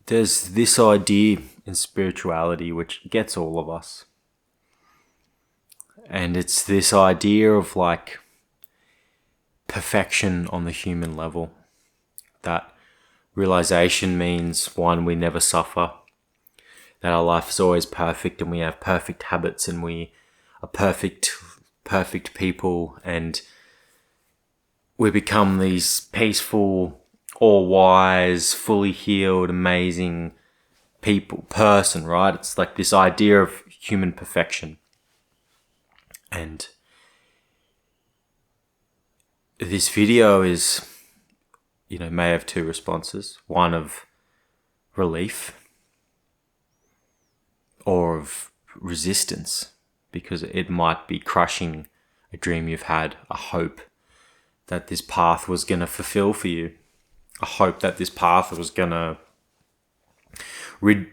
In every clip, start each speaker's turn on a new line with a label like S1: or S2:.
S1: there's this idea in spirituality which gets all of us. And it's this idea of like perfection on the human level. That realization means, one, we never suffer. That our life is always perfect and we have perfect habits and we are perfect people, and we become these peaceful, all-wise, fully healed, amazing person, right? It's like this idea of human perfection. And this video is, may have two responses. One of relief or of resistance, because it might be crushing a dream you've had, a hope that this path was going to fulfill for you, a hope that this path was going to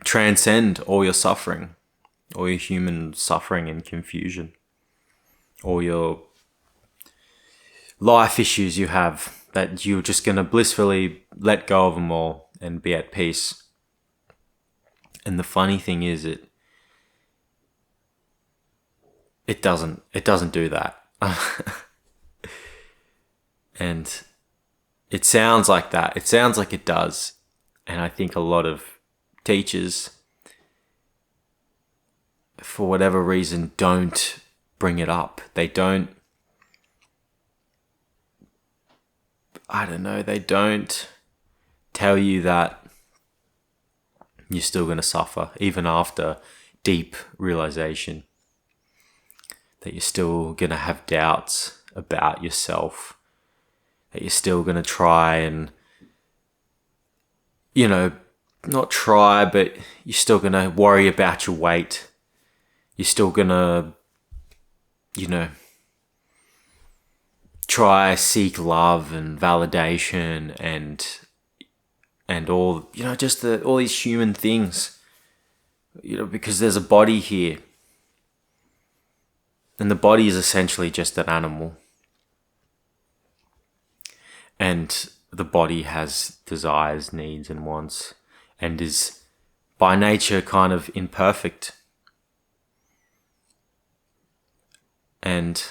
S1: transcend all your suffering, all your human suffering and confusion, all your life issues you have, that you're just going to blissfully let go of them all and be at peace. And the funny thing is, it doesn't do that. And it sounds like that. It sounds like it does. And I think a lot of teachers, for whatever reason, don't bring it up. They don't tell you that you're still going to suffer, even after deep realization. That you're still going to have doubts about yourself. That you're still going to try and, not try, but you're still going to worry about your weight. You're still going to, try seek love and validation and all, just all these human things, because there's a body here. And the body is essentially just an animal. And the body has desires, needs, and wants, and is by nature kind of imperfect. And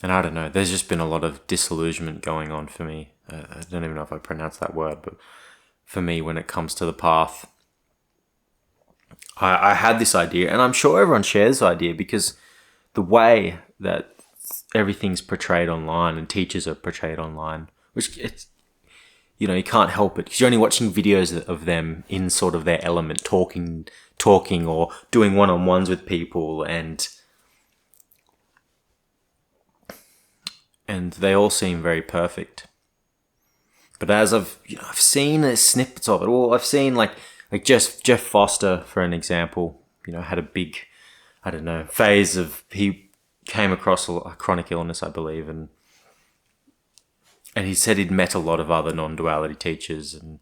S1: I don't know, there's just been a lot of disillusionment going on for me. I don't even know if I pronounced that word, but for me, when it comes to the path, I had this idea, and I'm sure everyone shares this idea, because the way that everything's portrayed online and teachers are portrayed online, which it's, you can't help it, because you're only watching videos of them in sort of their element, talking or doing one-on-ones with people, and they all seem very perfect. But as I've seen snippets of it, well, I've seen like Jeff Foster, for an example, had a big, phase of, he came across a chronic illness, I believe, and he said he'd met a lot of other non-duality teachers, and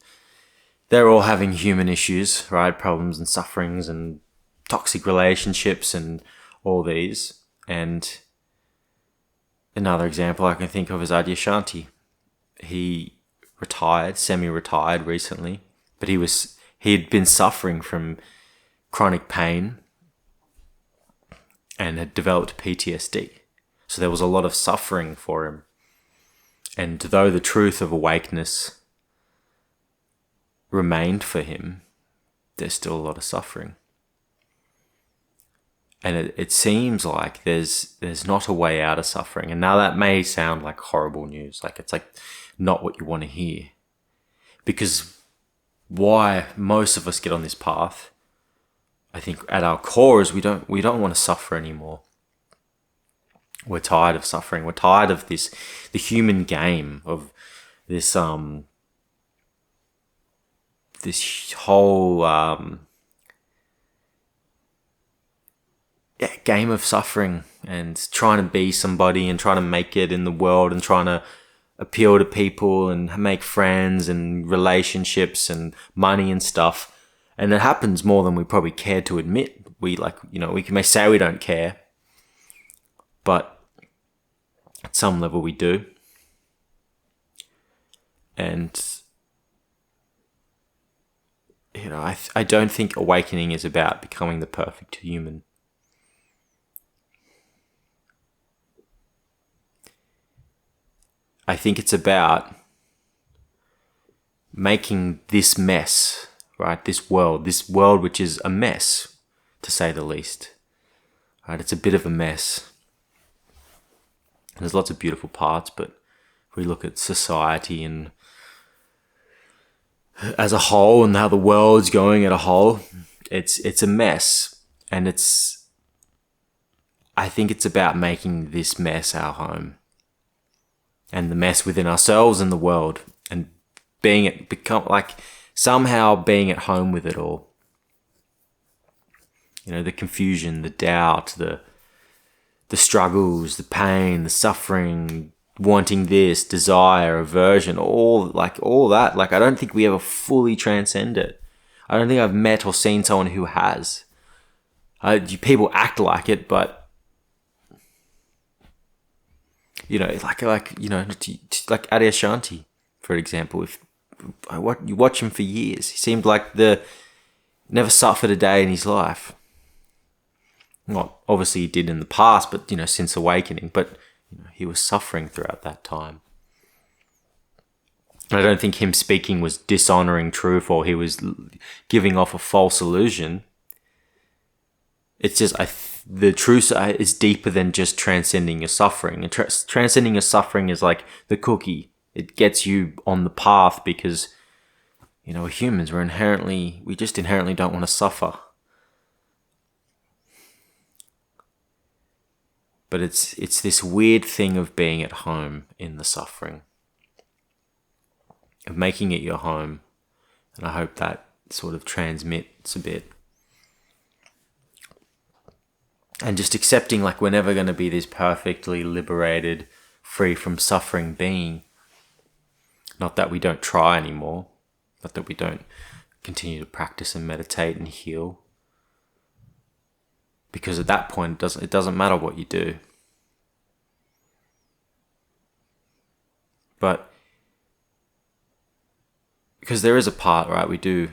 S1: they're all having human issues, right? Problems and sufferings and toxic relationships and all these. And another example I can think of is Adyashanti. He retired, semi-retired recently, but he had been suffering from chronic pain and had developed PTSD. So there was a lot of suffering for him. And though the truth of awakeness remained for him, there's still a lot of suffering. And it seems like there's not a way out of suffering. And now that may sound like horrible news, like it's like not what you want to hear. Because why most of us get on this path, I think at our core, is we don't want to suffer anymore. We're tired of suffering. We're tired of the human game of this whole game of suffering and trying to be somebody and trying to make it in the world and trying to appeal to people and make friends and relationships and money and stuff. And it happens more than we probably care to admit. We may say we don't care, but at some level we do. And I don't think awakening is about becoming the perfect human. I think it's about making this mess, right? This world which is a mess, to say the least. Right? It's a bit of a mess. There's lots of beautiful parts, but if we look at society and as a whole and how the world's going as a whole, it's a mess. And I think it's about making this mess our home. And the mess within ourselves and the world. And somehow being at home with it all. The confusion, the doubt, the struggles, the pain, the suffering, wanting this, desire, aversion, all that. I don't think we ever fully transcend it. I don't think I've met or seen someone who has. People act like it, but like Adyashanti, for example. If you watch him for years, he seemed like never suffered a day in his life. Well, obviously he did in the past, but since awakening, but he was suffering throughout that time. I don't think him speaking was dishonoring truth or he was giving off a false illusion. It's just the truth is deeper than just transcending your suffering. And transcending your suffering is like the cookie. It gets you on the path because we're humans. We just inherently don't want to suffer. But it's this weird thing of being at home in the suffering, of making it your home. And I hope that sort of transmits a bit. And just accepting we're never going to be this perfectly liberated, free from suffering being. Not that we don't try anymore, but that we don't continue to practice and meditate and heal. Because at that point, it doesn't matter what you do. But because there is a part, right? We do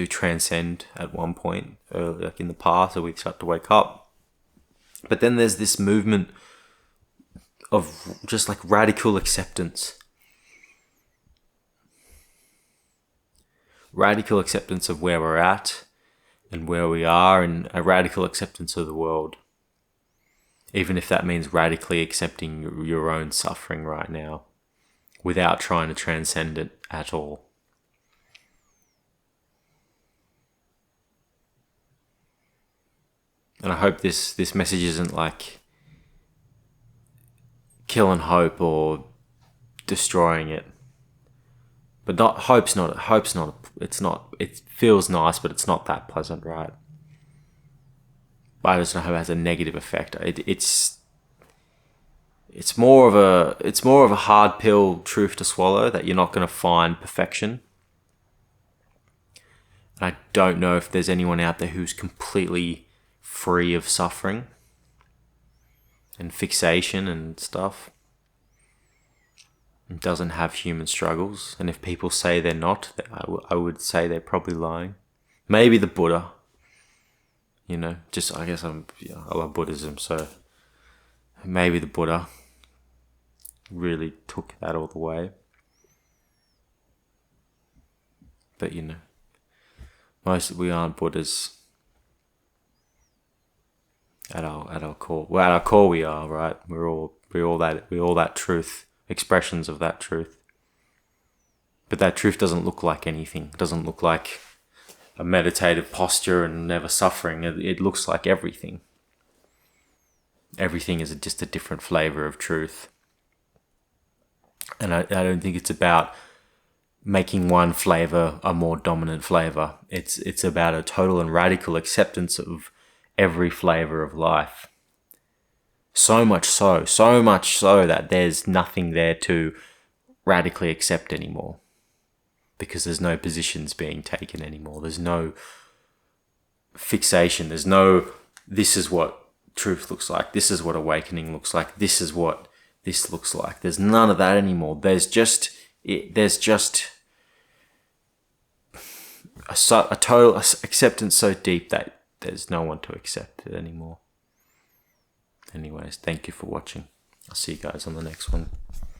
S1: transcend at one point, in the past, or we start to wake up. But then there's this movement of just radical acceptance. Radical acceptance of where we're at and where we are, and a radical acceptance of the world. Even if that means radically accepting your own suffering right now, without trying to transcend it at all. And I hope this message isn't killing hope or destroying it. But it feels nice, but it's not that pleasant, right? But I just know how it has a negative effect. It's more of a hard pill truth to swallow, that you're not going to find perfection. And I don't know if there's anyone out there who's completely free of suffering and fixation and stuff, and doesn't have human struggles. And if people say they're not, I would say they're probably lying. Maybe the Buddha, I guess I love Buddhism, so maybe the Buddha really took that all the way. But we aren't Buddhas at our core. Well, at our core we are, right? We're all that truth, expressions of that truth. But that truth doesn't look like anything. It doesn't look like a meditative posture and never suffering. It looks like everything. Everything is just a different flavor of truth. And I don't think it's about making one flavor a more dominant flavor. It's about a total and radical acceptance of every flavor of life. So much so that there's nothing there to radically accept anymore. Because there's no positions being taken anymore. There's no fixation. There's no, this is what truth looks like. This is what awakening looks like. This is what this looks like. There's none of that anymore. There's just a a total acceptance so deep that there's no one to accept it anymore. Anyways, thank you for watching. I'll see you guys on the next one.